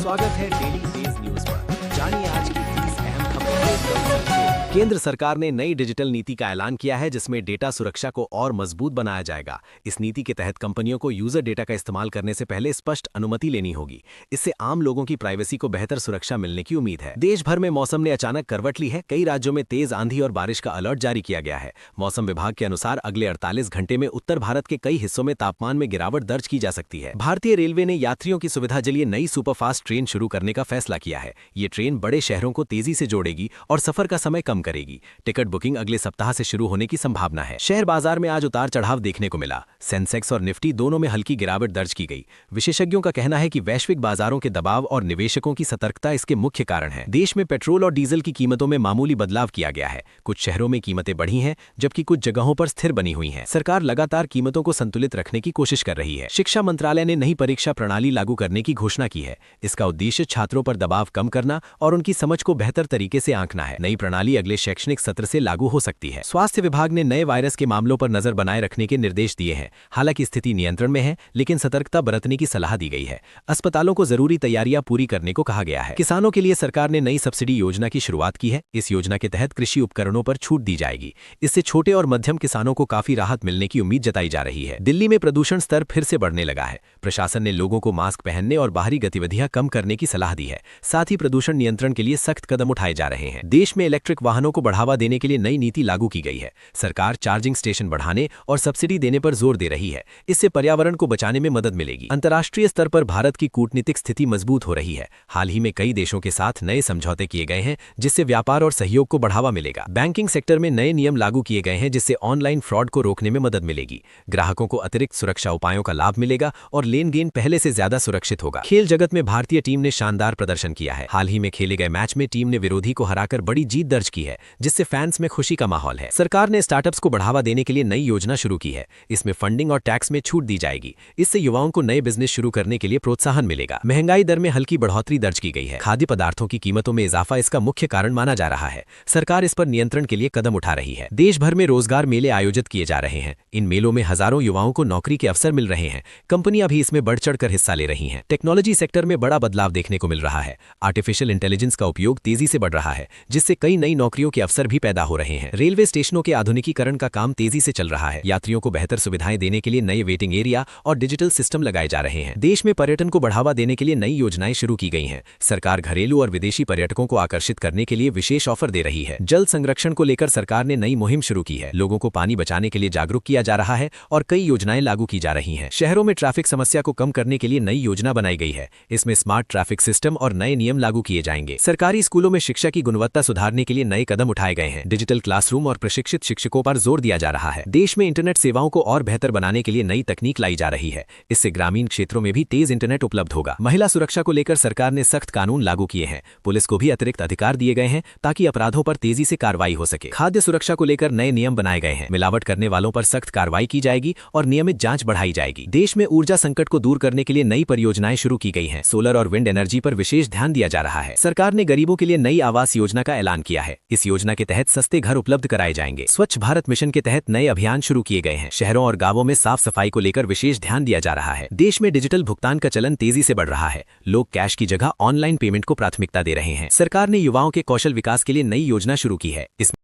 स्वागत है डेली तेज न्यूज पर। जानिए आज की 30 अहम खबरें। केंद्र सरकार ने नई डिजिटल नीति का ऐलान किया है जिसमें डेटा सुरक्षा को और मजबूत बनाया जाएगा। इस नीति के तहत कंपनियों को यूजर डेटा का इस्तेमाल करने से पहले स्पष्ट अनुमति लेनी होगी। इससे आम लोगों की प्राइवेसी को बेहतर सुरक्षा मिलने की उम्मीद है। देश भर में मौसम ने अचानक करवट ली है। कई राज्यों में तेज आंधी और बारिश का अलर्ट जारी किया गया है। मौसम विभाग के अनुसार अगले 48 घंटे में उत्तर भारत के कई हिस्सों में तापमान में गिरावट दर्ज की जा सकती है। भारतीय रेलवे ने यात्रियों की सुविधा के लिए नई सुपरफास्ट ट्रेन शुरू करने का फैसला किया है। ये ट्रेन बड़े शहरों को तेजी से जोड़ेगी और सफर का समय कम करेगी। टिकट बुकिंग अगले सप्ताह से शुरू होने की संभावना है। शेयर बाजार में आज उतार चढ़ाव देखने को मिला। सेंसेक्स और निफ्टी दोनों में हल्की गिरावट दर्ज की गई। विशेषज्ञों का कहना है कि वैश्विक बाजारों के दबाव और निवेशकों की सतर्कता इसके मुख्य कारण है। देश में पेट्रोल और डीजल की कीमतों में मामूली बदलाव किया गया है। कुछ शहरों में कीमतें बढ़ी हैं जबकि कुछ जगहों पर स्थिर बनी हुई हैं। सरकार लगातार कीमतों को संतुलित रखने की कोशिश कर रही है। शिक्षा मंत्रालय ने नई परीक्षा प्रणाली लागू करने की घोषणा की है। इसका उद्देश्य छात्रों पर दबाव कम करना और उनकी समझ को बेहतर तरीके से आंकना है। नई प्रणाली अगले शैक्षणिक सत्र से लागू हो सकती है। स्वास्थ्य विभाग ने नए वायरस के मामलों पर नजर बनाए रखने के निर्देश दिए हैं। हालांकि स्थिति नियंत्रण में है, लेकिन सतर्कता बरतने की सलाह दी गई है। अस्पतालों को जरूरी तैयारियां पूरी करने को कहा गया है। किसानों के लिए सरकार ने नई सब्सिडी योजना की शुरुआत की है। इस योजना के तहत कृषि उपकरणों पर छूट दी जाएगी। इससे छोटे और मध्यम किसानों को काफी राहत मिलने की उम्मीद जताई जा रही है। दिल्ली में प्रदूषण स्तर फिर से बढ़ने लगा है। प्रशासन ने लोगों को मास्क पहनने और बाहरी गतिविधियां कम करने की सलाह दी है। साथ ही प्रदूषण नियंत्रण के लिए सख्त कदम उठाए जा रहे हैं। देश में इलेक्ट्रिक वाहनों को बढ़ावा देने के लिए नई नीति लागू की गई है। सरकार चार्जिंग स्टेशन बढ़ाने और सब्सिडी देने पर जोर दे रही है। इससे पर्यावरण को बचाने में मदद मिलेगी। अंतर्राष्ट्रीय स्तर पर भारत की कूटनीतिक स्थिति मजबूत हो रही है। हाल ही में कई देशों के साथ नए समझौते किए गए हैं जिससे व्यापार और सहयोग को बढ़ावा मिलेगा। बैंकिंग सेक्टर में नए नियम लागू किए गए हैं जिससे ऑनलाइन फ्रॉड को रोकने में मदद मिलेगी। ग्राहकों को अतिरिक्त सुरक्षा उपायों का लाभ मिलेगा और लेन देन पहले से ज्यादा सुरक्षित होगा। खेल जगत में भारतीय टीम ने शानदार प्रदर्शन किया है। हाल ही में खेले गए मैच में टीम ने विरोधी को हराकर बड़ी जीत दर्ज की है जिससे फैंस में खुशी का माहौल है। सरकार ने स्टार्टअप्स को बढ़ावा देने के लिए नई योजना शुरू की है। इसमें फंडिंग और टैक्स में छूट दी जाएगी। इससे युवाओं को नए बिजनेस शुरू करने के लिए प्रोत्साहन मिलेगा। महंगाई दर में हल्की बढ़ोतरी दर्ज की गई है। खाद्य पदार्थों की कीमतों में इजाफा इसका मुख्य कारण माना जा रहा है। सरकार इस पर नियंत्रण के लिए कदम उठा रही है। देश भर में रोजगार मेले आयोजित किए जा रहे हैं। इन मेलों में हजारों युवाओं को नौकरी के अवसर मिल रहे हैं। कंपनियां भी इसमें बढ़ चढ़कर हिस्सा ले रही हैं। टेक्नोलॉजी सेक्टर में बड़ा बदलाव देखने को मिल रहा है। आर्टिफिशियल इंटेलिजेंस का उपयोग तेजी से बढ़ रहा है जिससे कई नई नौकरियों के अवसर भी पैदा हो रहे हैं। रेलवे स्टेशनों के आधुनिकीकरण का काम तेजी से चल रहा है। यात्रियों को बेहतर सुविधाएं देने के लिए नए वेटिंग एरिया और डिजिटल सिस्टम लगाए जा रहे हैं। देश में पर्यटन को बढ़ावा देने के लिए नई योजनाएं शुरू की गई हैं। सरकार घरेलू और विदेशी पर्यटकों को आकर्षित करने के लिए विशेष ऑफर दे रही है। जल संरक्षण को लेकर सरकार ने नई मुहिम शुरू की है। लोगों को पानी बचाने के लिए जागरूक किया जा रहा है और कई योजनाएं लागू की जा रही हैं। शहरों में ट्रैफिक समस्या को कम करने के लिए नई योजना बनाई गई है। इसमें स्मार्ट ट्रैफिक सिस्टम और नए नियम लागू किए जाएंगे। सरकारी स्कूलों में शिक्षा की गुणवत्ता सुधारने के लिए नए कदम उठाए गए हैं। डिजिटल क्लासरूम और प्रशिक्षित शिक्षकों पर जोर दिया जा रहा है। देश में इंटरनेट सेवाओं को और बेहतर बनाने के लिए नई तकनीक लाई जा रही है। इससे ग्रामीण क्षेत्रों में भी तेज इंटरनेट उपलब्ध होगा। महिला सुरक्षा को लेकर सरकार ने सख्त कानून लागू किए हैं। पुलिस को भी अतिरिक्त अधिकार दिए गए हैं ताकि अपराधों पर तेजी से कार्रवाई हो सके। खाद्य सुरक्षा को लेकर नए नियम बनाए गए हैं। मिलावट करने वालों पर सख्त कार्रवाई की जाएगी और नियमित जांच बढ़ाई जाएगी। देश में ऊर्जा संकट को दूर करने के लिए नई परियोजनाएं शुरू की गई हैं। सोलर और विंड एनर्जी पर विशेष ध्यान दिया जा रहा है। सरकार ने गरीबों के लिए नई आवास योजना का ऐलान किया है। इस योजना के तहत सस्ते घर उपलब्ध कराए जाएंगे। स्वच्छ भारत मिशन के तहत नए अभियान शुरू किए गए हैं। शहरों और गांवों में साफ सफाई को लेकर विशेष ध्यान दिया जा रहा है। देश में डिजिटल भुगतान का चलन तेजी से बढ़ रहा है। लोग कैश की जगह ऑनलाइन पेमेंट को प्राथमिकता दे रहे हैं। सरकार ने युवाओं के कौशल विकास के लिए नई योजना शुरू की है। इसमें